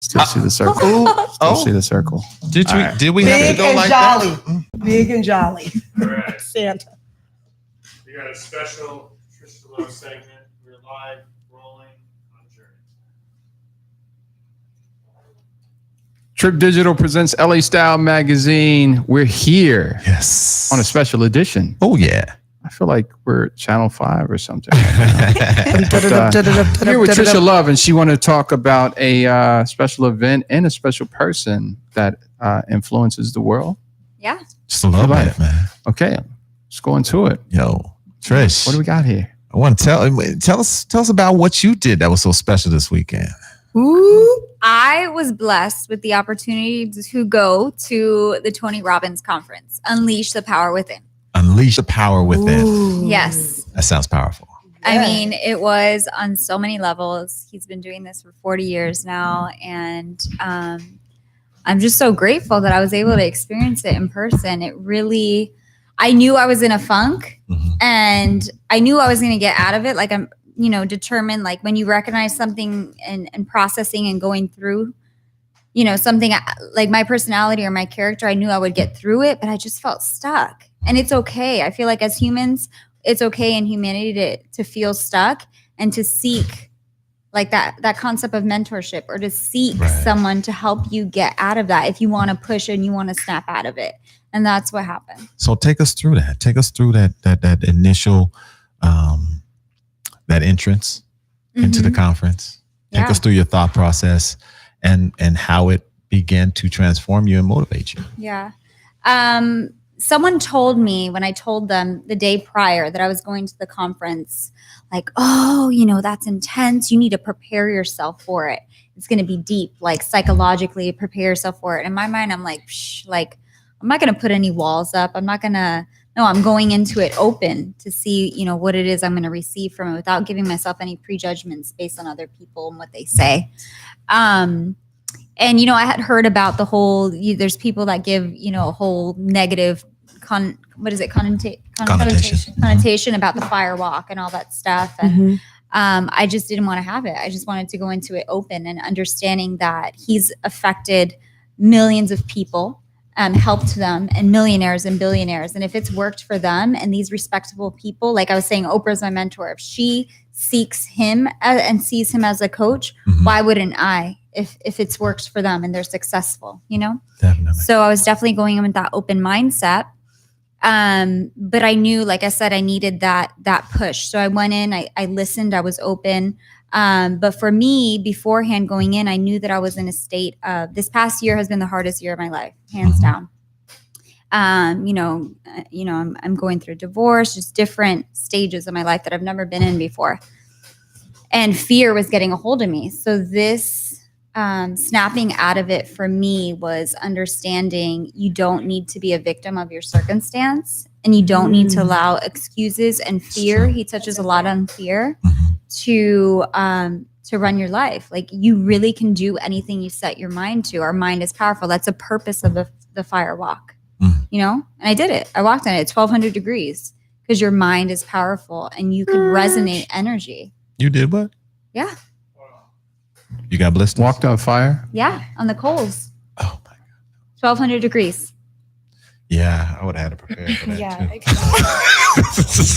Still see the circle. Still see the circle. Did we have to go like jolly. that? Big and jolly. Correct. Santa. We got a special Trisha Love segment. We're live, rolling on Journey. Trip Digital presents LA Style Magazine. We're here. Yes. On a special edition. Oh, yeah. I feel like we're Channel 5 or something. Here with Trisha Love, and she wanted to talk about a special event and a special person that influences the world. Yeah. Just a little bit, man. Okay, let's go into it. Yo, Trish. What do we got here? I want to tell us about what you did that was so special this weekend. Ooh. I was blessed with the opportunity to go to the Tony Robbins conference, Unleash the Power Within. Unleash the power within. Ooh. Yes. That sounds powerful. I mean, it was on so many levels. He's been doing this for 40 years now. And I'm just so grateful that I was able to experience it in person. It really, I knew I was in a funk and I knew I was going to get out of it. Like I'm, determined, like when you recognize something and processing and going through, something like my personality or my character, I knew I would get through it, but I just felt stuck. And it's okay. I feel like as humans, it's okay in humanity to feel stuck and to seek like that concept of mentorship or to seek someone to help you get out of that if you want to push and you want to snap out of it. And that's what happened. So take us through that. Take us through that initial, that entrance into the conference. Take us through your thought process and how it began to transform you and motivate you. Yeah. Someone told me when I told them the day prior that I was going to the conference, like, oh, that's intense. You need to prepare yourself for it. It's going to be deep, like psychologically prepare yourself for it. In my mind, I'm like, I'm not going to put any walls up. I'm going into it open to see, what it is I'm going to receive from it without giving myself any prejudgments based on other people and what they say. And, I had heard about the whole, there's people that give, a whole negative connotation about the fire walk and all that stuff. And I just didn't want to have it. I just wanted to go into it open and understanding that he's affected millions of people, helped them, and millionaires and billionaires. And if it's worked for them and these respectable people, like I was saying, Oprah's my mentor. If she seeks him and sees him as a coach, why wouldn't I? If it's worked for them and they're successful, Definitely. So I was definitely going in with that open mindset. But I knew, like I said, I needed that push. So I went in, I listened, I was open. But for me, beforehand going in, I knew that I was in a state of, this past year has been the hardest year of my life, hands down. I'm going through divorce, just different stages of my life that I've never been in before. And fear was getting a hold of me. So this, snapping out of it for me was understanding you don't need to be a victim of your circumstance and you don't need to allow excuses and fear. He touches a lot on fear to run your life. Like you really can do anything you set your mind to. Our mind is powerful. That's the purpose of the fire walk, and I did it. I walked on it 1,200 degrees because your mind is powerful and you can resonate energy. You did what? Yeah. You got blisters? Walked on fire? Yeah, on the coals. Oh my God. 1,200 degrees. Yeah, I would have had to prepare for that too. This is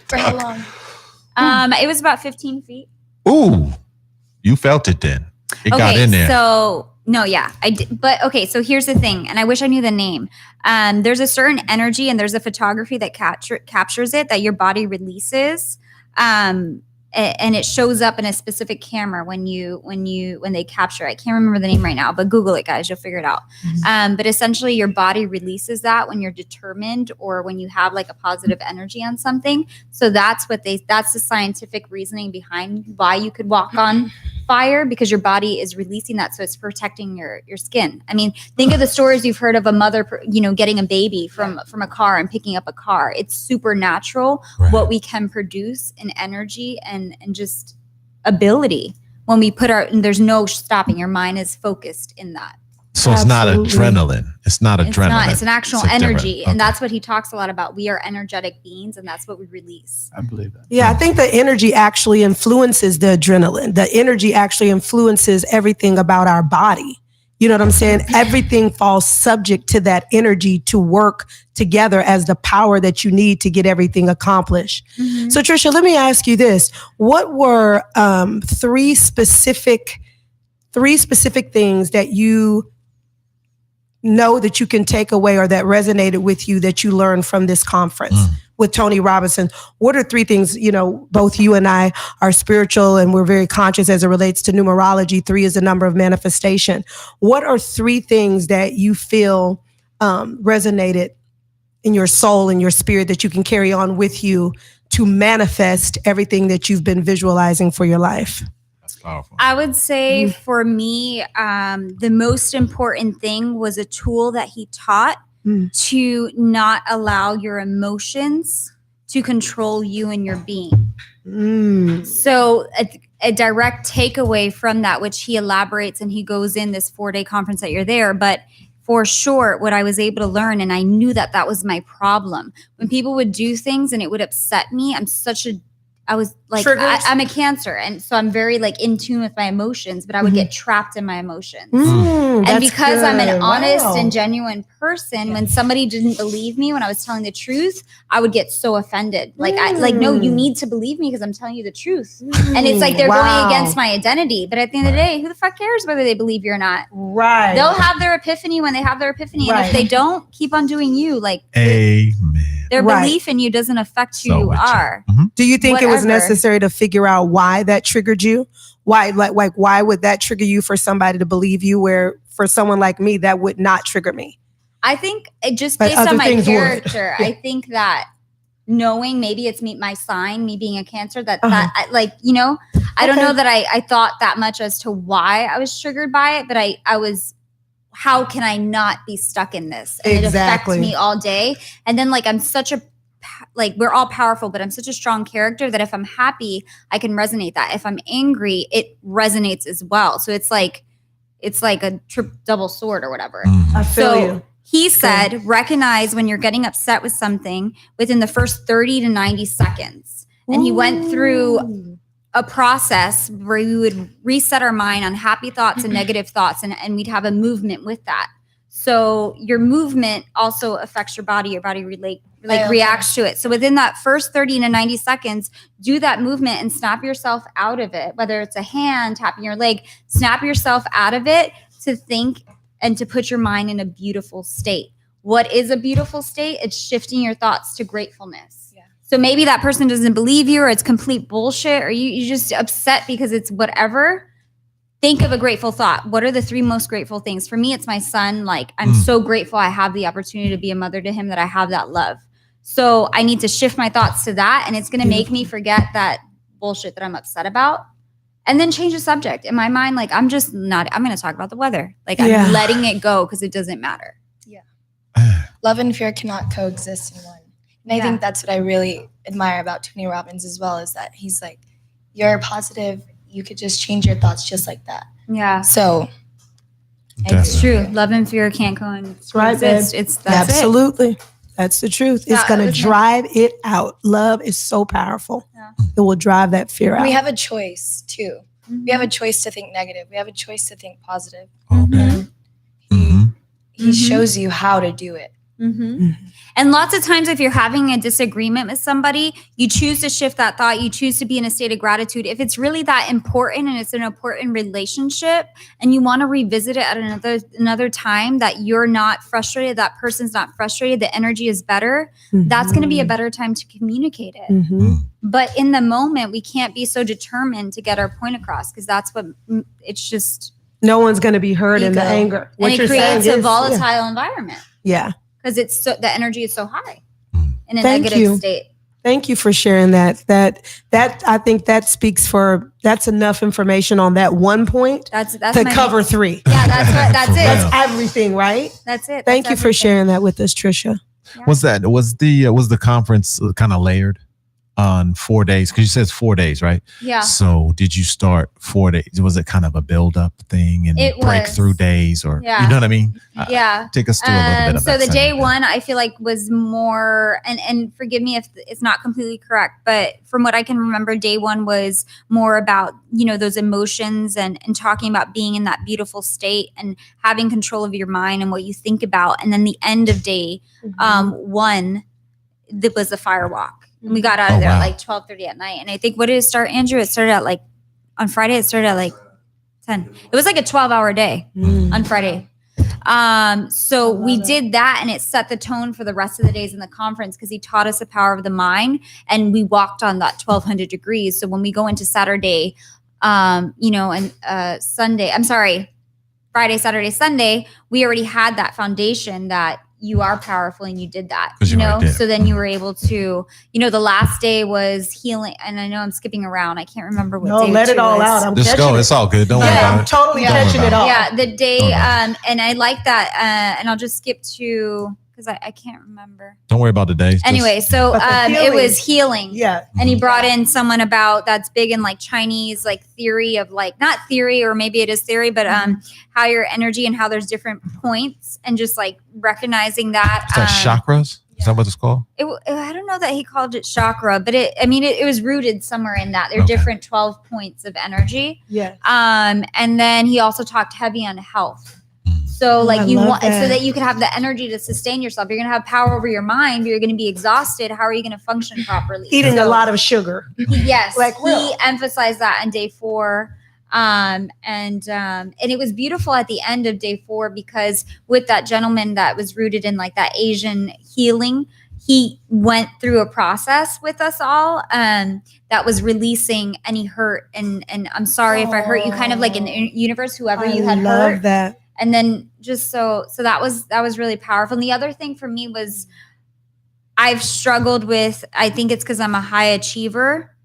For how long? It was about 15 feet. Ooh, you felt it then. It got in there. So no, yeah, I did. But okay, so here's the thing, and I wish I knew the name. There's a certain energy, and there's a photography that captures it that your body releases. And it shows up in a specific camera when they capture it. I can't remember the name right now, but Google it, guys. You'll figure it out. But essentially, your body releases that when you're determined or when you have like a positive energy on something. So that's the scientific reasoning behind why you could walk on fire, because your body is releasing that, so it's protecting your skin. I mean, think of the stories you've heard of a mother, getting a baby from a car and picking up a car. It's supernatural what we can produce in energy and just ability when we there's no stopping. Your mind is focused in that. So it's not adrenaline. It's not adrenaline. It's not. It's an actual energy. Okay. And that's what he talks a lot about. We are energetic beings, and that's what we release. I believe that. Yeah, I think the energy actually influences the adrenaline. The energy actually influences everything about our body. You know what I'm saying? Everything falls subject to that energy to work together as the power that you need to get everything accomplished. Mm-hmm. So Trisha, let me ask you this. What were three specific things that you know that you can take away or that resonated with you that you learned from this conference with Tony Robinson? What are three things, both you and I are spiritual and we're very conscious as it relates to numerology. 3 is the number of manifestation. What are 3 things that you feel resonated in your soul and your spirit that you can carry on with you to manifest everything that you've been visualizing for your life? That's powerful. I would say for me, the most important thing was a tool that he taught to not allow your emotions to control you and your being. So a direct takeaway from that, which he elaborates and he goes in this 4-day conference that you're there, but for sure, what I was able to learn, and I knew that that was my problem. When people would do things and it would upset me, I was like, I'm a Cancer. And so I'm very like in tune with my emotions, but I would get trapped in my emotions. And because I'm an honest and genuine person, when somebody didn't believe me when I was telling the truth, I would get so offended. Like, no, you need to believe me because I'm telling you the truth. And it's like they're going against my identity. But at the end of the day, who the fuck cares whether they believe you or not? Right. They'll have their epiphany when they have their epiphany. And if they don't, keep on doing you. Like, amen. Their belief in you doesn't affect who you are. Do you think it was necessary to figure out why that triggered you? Why would that trigger you for somebody to believe you, where for someone like me, that would not trigger me? I think it just based on my character, I think that knowing maybe it's my sign, me being a Cancer, I don't know that I thought that much as to why I was triggered by it, but I was, how can I not be stuck in this? And it affects me all day. And then I'm such a, we're all powerful, but I'm such a strong character that if I'm happy, I can resonate that. If I'm angry, it resonates as well. So it's like a double sword or whatever. I feel you. He said, recognize when you're getting upset with something within the first 30 to 90 seconds. And he went through a process where we would reset our mind on happy thoughts and negative thoughts, and we'd have a movement with that. So your movement also affects your body. Your body reacts to it. So within that first 30 to 90 seconds, do that movement and snap yourself out of it. Whether it's a hand, tapping your leg, snap yourself out of it to think and to put your mind in a beautiful state. What is a beautiful state? It's shifting your thoughts to gratefulness. Yeah. So maybe that person doesn't believe you, or it's complete bullshit, or you're just upset because it's whatever. Think of a grateful thought. What are the 3 most grateful things? For me, it's my son. I'm so grateful I have the opportunity to be a mother to him, that I have that love. So I need to shift my thoughts to that, and it's going to make me forget that bullshit that I'm upset about. And then change the subject. In my mind, I'm going to talk about the weather. I'm letting it go because it doesn't matter. Yeah. Love and fear cannot coexist in one. And I think that's what I really admire about Tony Robbins as well, is that he's like, you're positive. You could just change your thoughts just like that. Yeah. So it's true. Love and fear can't coexist. Right, that's absolutely. It. That's the truth. It's going to drive it out. Love is so powerful. Yeah. It will drive that fear out. We have a choice too. We have a choice to think negative. We have a choice to think positive. Okay. He shows you how to do it. And lots of times if you're having a disagreement with somebody, you choose to shift that thought. You choose to be in a state of gratitude. If it's really that important and it's an important relationship and you want to revisit it at another time, that you're not frustrated, that person's not frustrated, the energy is better, that's going to be a better time to communicate it. But in the moment, we can't be so determined to get our point across, because that's what it's just. No one's going to be hurt in the anger. And it creates a volatile environment. Yeah. Because the energy is so high in a negative state. Thank you for sharing that. That I think that speaks for, that's enough information on that one point that's to cover 3. Yeah, that's it. That's everything, right? That's it. Thank you for sharing that with us, Trisha. Yeah. Was the conference kind of layered? on 4 days? Because you said it's 4 days, right? Yeah. So did you start 4 days? Was it kind of a build up thing and It breakthrough was. days, or Yeah. you know what I mean? Yeah. Take us through a little bit of So that. the day segment. one, I feel like was more, and forgive me if it's not completely correct, but from what I can remember, day one was more about, those emotions and talking about being in that beautiful state and having control of your mind and what you think about. And then the end of day one, that was the fire walk. And we got out of there at like 12:30 at night. And I think, what did it start, Andrew? It started at on Friday, it started at 10. It was like a 12-hour day on Friday. So we did that, and it set the tone for the rest of the days in the conference, because he taught us the power of the mind, and we walked on that 1200 degrees. So when we go into Saturday, and Friday, Saturday, Sunday, we already had that foundation that you are powerful and you did that, so then you were able to, the last day was healing. And I know I'm skipping around. I can't remember what day. No, let it all out. I'm just go. It's all good. Don't worry about it. I'm totally catching it all. Yeah. The day, and I like that. And I'll just skip to, because I can't remember. Don't worry about the days. Anyway, so it was healing. Yeah. And he brought in someone that's big in Chinese theory of not theory, or maybe it is theory, but how your energy and how there's different points, and just recognizing that. Is that chakras? Is that what it's called? I don't know that he called it chakra, but it was rooted somewhere in that. There are different 12 points of energy. Yeah. And then he also talked heavy on health. So so that you can have the energy to sustain yourself. You're going to have power over your mind, but you're going to be exhausted. How are you going to function properly? Eating a lot of sugar. Yes. He emphasized that on day 4. And it was beautiful at the end of day 4, because with that gentleman that was rooted in that Asian healing, he went through a process with us all that was releasing any hurt. And I'm sorry if I hurt you, kind of in the universe, whoever you had hurt. I love that. And then just so that was really powerful. And the other thing for me was, I've struggled with, I think it's because I'm a high achiever,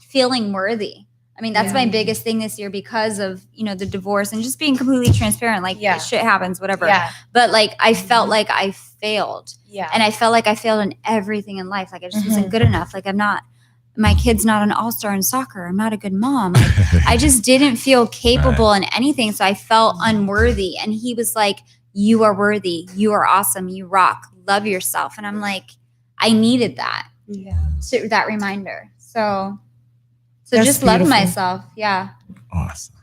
feeling worthy. I mean, that's my biggest thing this year, because of, the divorce, and just being completely transparent, shit happens, whatever. Yeah. But I felt like I failed. Yeah. And I felt like I failed in everything in life. I just wasn't good enough. My kid's not an all-star in soccer. I'm not a good mom. I just didn't feel capable in anything. So I felt unworthy. And he was like, you are worthy. You are awesome. You rock. Love yourself. And I'm like, I needed that. Yeah. That reminder. So that's just beautiful. Love myself. Yeah. Awesome.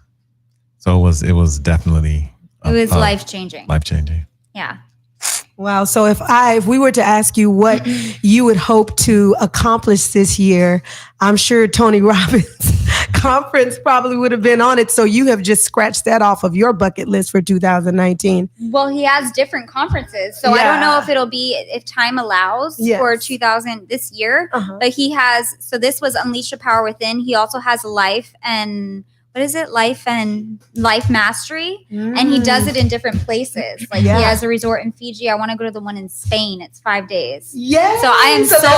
So it was definitely life-changing. Life-changing. Yeah. Wow. So if we were to ask you what you would hope to accomplish this year, I'm sure Tony Robbins conference probably would have been on it. So you have just scratched that off of your bucket list for 2019. Well, he has different conferences. So I don't know if it'll be, if time allows for this year, but he has, so this was Unleash the Power Within. He also has Life and Life Mastery. And he does it in different places. He has a resort in Fiji. I want to go to the one in Spain. It's 5 days. Yes. So I am so sold.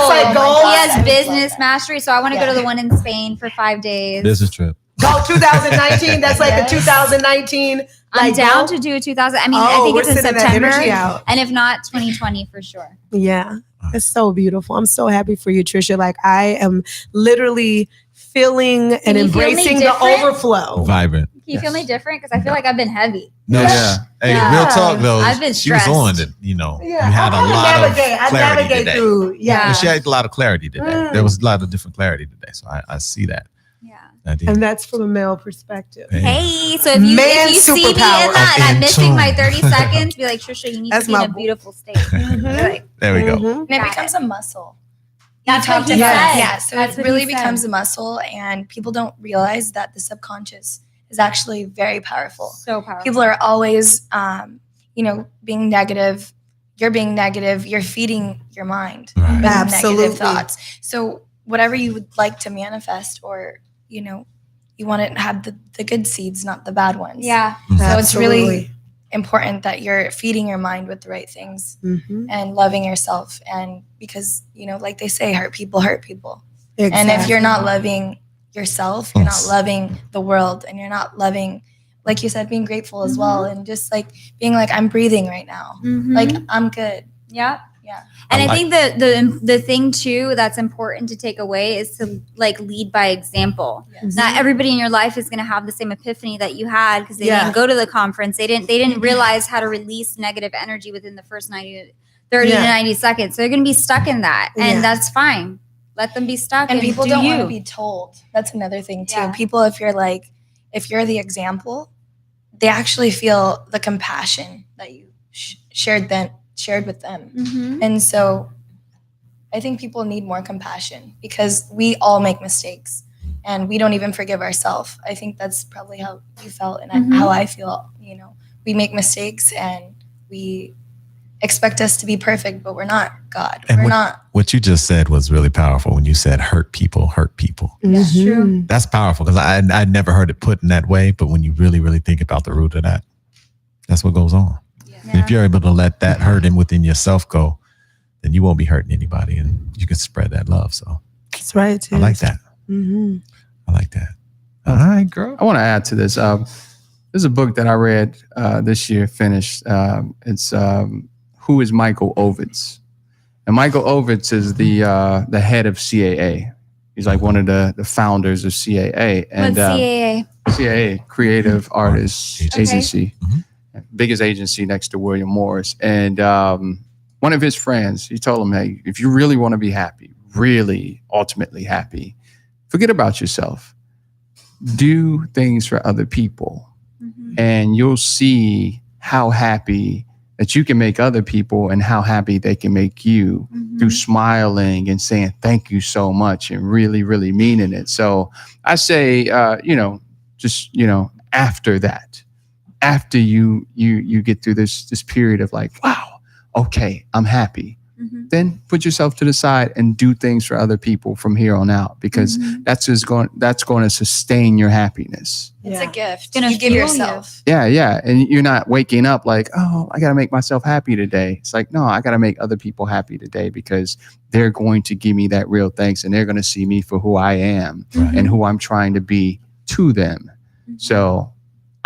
He has business mastery. So I want to go to the one in Spain for 5 days. Business trip. Go 2019. That's a 2019. I'm down to do 2000. I mean, I think it's in September. And if not, 2020 for sure. Yeah. It's so beautiful. I'm so happy for you, Trisha. I am literally feeling and embracing the overflow. Vibrant. Can you feel me different? Because I feel like I've been heavy. No, Hey, real talk though. I've been stressed. She was on it, you had a lot of clarity today. Through. Yeah. She had a lot of clarity today. There was a lot of different clarity today. So I see that. And that's from a male perspective. Hey, so if you see me in that and I'm missing my 30 seconds, be like, Trisha, you need to be in a beautiful state. There we go. And it becomes a muscle. That's what he said. Yeah, so it really becomes a muscle, and people don't realize that the subconscious is actually very powerful. So powerful. People are always, being negative. You're being negative. You're feeding your mind with negative thoughts. So whatever you would like to manifest, or you want to have the good seeds, not the bad ones. Yeah. So it's really important that you're feeding your mind with the right things and loving yourself. And because, like they say, hurt people. Exactly. And if you're not loving yourself, you're not loving the world, and you're not loving, like you said, being grateful as well. And just being I'm breathing right now. I'm good. Yeah. Yeah. And I like- think the thing too that's important to take away is to like lead by example. Yes. Not everybody in your life is going to have the same epiphany that you had because they Yeah. didn't go to the conference. They didn't realize how to release negative energy within the first 30 to Yeah. 90 seconds. So they're going to be stuck in that, and Yeah. that's fine. Let them be stuck. And people do don't you. want to be told. That's another thing too. Yeah. People, if you're the example, they actually feel the compassion that you shared with them. Mhm. And so I think people need more compassion because we all make mistakes and we don't even forgive ourselves. I think that's probably how you felt and Mhm. how I feel. We make mistakes and we expect us to be perfect, but we're not God. And We're not. What you just said was really powerful when you said hurt people. Mhm. True. That's powerful because I'd never heard it put in that way. But when you really, really think about the root of that, that's what goes on. And if you're able to let that hurt in within yourself go, then you won't be hurting anybody and you can spread that love. So That's right. Too. I like that. Mm-hmm. I like that. All right, girl. I want to add to this. There's a book that I read this year, finished. It's Who is Michael Ovitz? And Michael Ovitz is the head of CAA. He's like one of the founders of CAA. And What's CAA? CAA, Creative Artists Okay. Agency, Mhm. biggest agency next to William Morris. And one of his friends, he told him, hey, if you really want to be happy, really ultimately happy, forget about yourself. Do things for other people. Mhm. And you'll see how happy that you can make other people and how happy they can make you Mhm. through smiling and saying thank you so much and really, really meaning it. So I say, after that, after you get through this period of like, wow, okay, I'm happy. Mhm. Then put yourself to the side and do things for other people from here on out, because Mhm. that's going to sustain your happiness. It's a gift. gonna You give fuel yourself. Yeah. And you're not waking up like, oh, I got to make myself happy today. It's like, no, I got to make other people happy today because they're going to give me that real thanks and they're going to see me for who I am Mhm. and who I'm trying to be to them. Mhm. So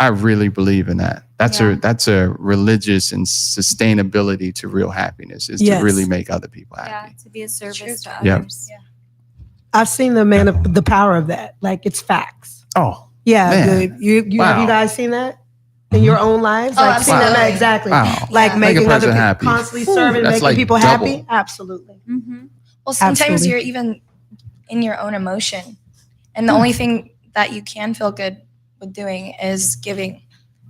I really believe in that. Yeah. That's a religious and sustainability to real happiness is Yes. to really make other people Yeah, happy. to be a service to Yeah. others. Yeah. I've seen the power of that. Like it's facts. Oh, Yeah. Man. You have Wow. you guys seen that in your own lives? Oh, Like, seen that? absolutely. Exactly. wow. Like Yeah. Make a making other person people happy. constantly Whew, serving, that's making like people double. happy. Absolutely. Mhm. Well, sometimes Absolutely. you're even in your own emotion. And the only thing that you can feel good with doing is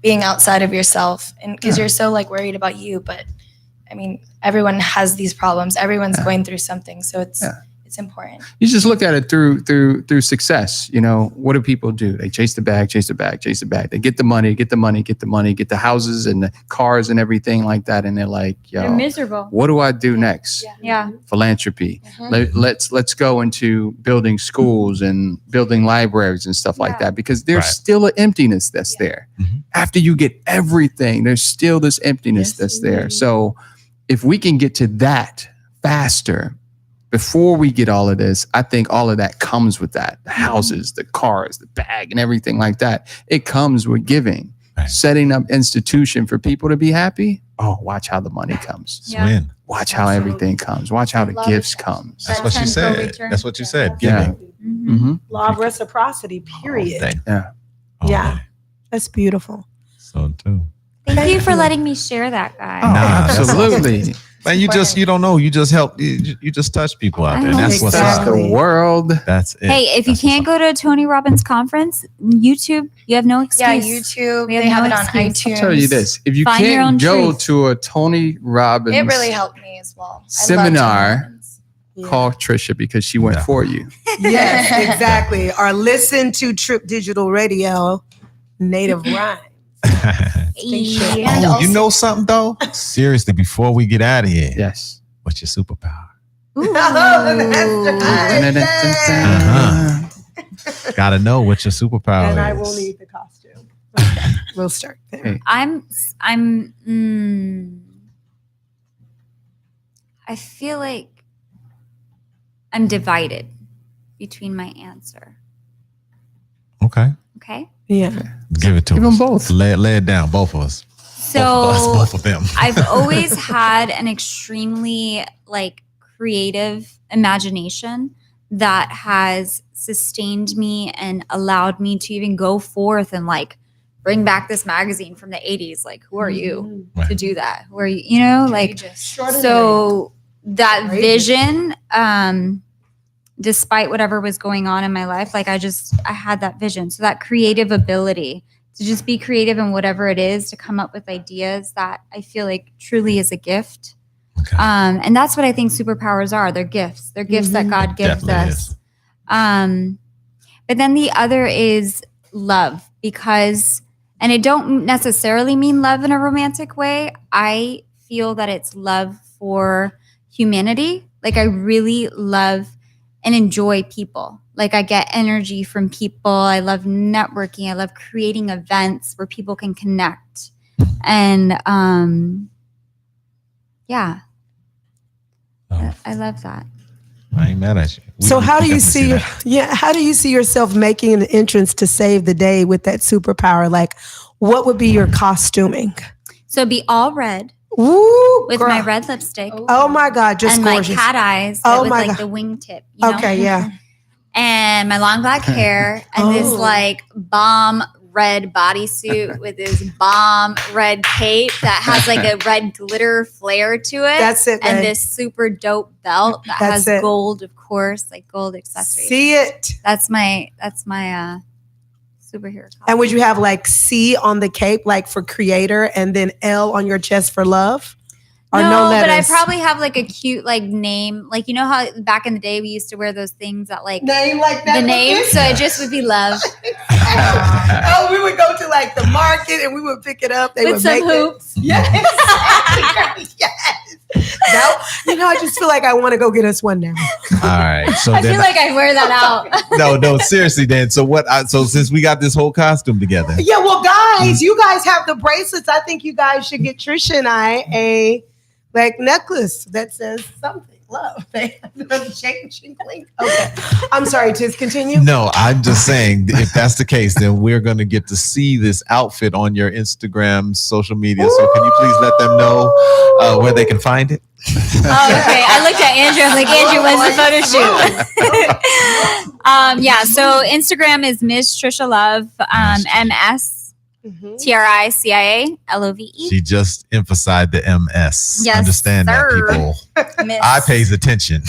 being outside of yourself. And because you're so like worried about you, but I mean, everyone has these problems. Everyone's going through something. So it's important. You just look at it through success. What do people do? They chase the bag. They get the money, get the houses and the cars and everything like that. And they're like, yo, They're miserable. what do I do next? Yeah. Philanthropy. Mhm. Let's go into building schools and building libraries and stuff like Yeah. that, because there's Right. still an emptiness that's there. Mhm. After you get everything, there's still this emptiness Yes, that's there. indeed. So if we can get to that faster before we get all of this, I think all of that comes with that. The houses, the cars, the bag, and everything like that. It comes with giving. Right. Setting up institution for people to be happy. Oh, watch how the money comes. It's Yeah. win. Watch how everything comes. Watch how the Love gifts it. comes. That's That what you tenfold said. return. That's what you said. Yeah. Giving. Mhm. Mm-hmm. Law of reciprocity, period. All day. Yeah. All Yeah. day. That's beautiful. So too. Thank you for you. letting me share that, guy. Oh, Nah, that's absolutely. Man, you don't know. You just help. You just touch people out there. And that's what's That's up. Exactly. the world. That's it. Hey, if you That's what's can't up. go to a Tony Robbins conference, YouTube, you have no excuse. Yeah, YouTube. We have They have no it on excuse. iTunes. I'll tell you this: if you Find your own can't go truth. to a Tony Robbins It really helped me as well. I love Seminar. Tony Robbins. call Trisha because she went Yeah. for you. Yes, exactly. Or listen to Trip Digital Radio, Native Rhyme. Hey. And Oh, also- you know something though? Seriously, before we get out of here, Yes. what's your superpower? Ooh. Uh-huh. Gotta know what your superpower And is. I will need the costume. Okay, we'll start there. Hey. I feel like I'm divided between my answer. Okay, Okay. Yeah. give it to Give us. them both. Lay it down, both of us. both of them. I've always had an extremely like creative imagination that has sustained me and allowed me to even go forth and like bring back this magazine from the 80s. Like, who are you to do that? Who are you? You know, like, so that vision, despite whatever was going on in my life, like I had that vision. So that creative ability to just be creative in whatever it is, to come up with ideas, that I feel like truly is a gift. Okay. And that's what I think superpowers are. They're gifts. They're gifts that God gives us. But then the other is love, because, and it don't necessarily mean love in a romantic way. I feel that it's love for humanity. Like I really love and enjoy people. Like I get energy from people. I love networking. I love creating events where people can connect. And yeah, I love that. I ain't mad at you. So how do you see how do you see yourself making an entrance to save the day with that superpower? Like, what would be your costuming? So be all red. Ooh, with girl. my red lipstick. Oh my God, just and gorgeous. My cat eyes. Oh with my like God. the wingtip. You know? Okay, yeah. And my long black hair and this like bomb red bodysuit with this bomb red cape that has like a red glitter flare to it. That's it, And babe. this super dope belt that That's has it. gold, of course, like gold accessories. See it. That's my superhero costume. And would you have like C on the cape, like for creator, and then L on your chest for love? Or no letters? But I probably have like a cute like name. Like, you know how back in the day we used to wear those things that like name like that. the name. So it just would be love. Oh, we would go to like the market and we would pick it up. They With would some make hoops. it. Yes. Yes. Now, I just feel like I want to go get us one now. All right. So I feel like I wear that out. no, seriously, Dan. So so since we got this whole costume together. Yeah, well, guys, you guys have the bracelets. I think you guys should get Trisha and I a like necklace that says something. Love. Okay. I'm sorry, Tiz, continue. No, I'm just saying, if that's the case, then we're going to get to see this outfit on your Instagram, social media. So can you please let them know where they can find it? Oh, okay. I looked at Andrew. I'm like, Andrew, when's the photo shoot? Yeah. So Instagram is Ms. Trisha Love, MS. TRICIALOVE. She just emphasized the MS. Yes, Understand sir. that, people. I pays attention.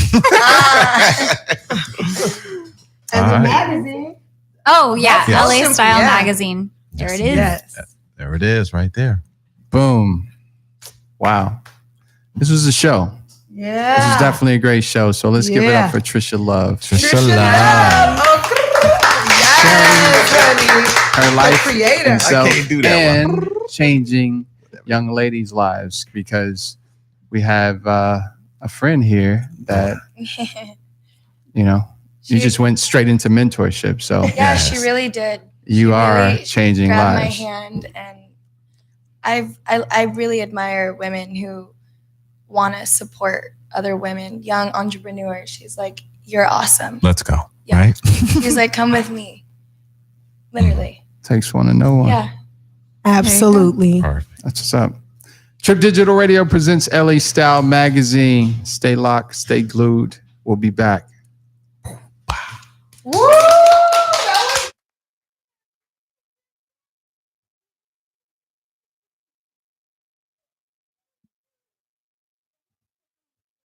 And the magazine. Oh, yeah. Yes. LA Style Yeah. Magazine. There it is. Yes. There it is, right there. Boom. Wow. This was a show. Yeah. This is definitely a great show. So let's give it up for Trisha Love. Trisha Love. Oh, yes, honey. Her life creator. himself, I can't do that and changing young ladies' lives, because we have a friend here that, you know, you just went straight into mentorship. So Yeah, she really did. you She are really changing grabbed lives. my hand, and I really admire women who want to support other women, young entrepreneurs. She's like, you're awesome. Let's go. Yeah. Right? She's like, come with me. Literally. Takes one to know one. Yeah. Absolutely. Perfect. That's what's up. Trip Digital Radio presents LA Style Magazine. Stay locked, stay glued. We'll be back. Woo!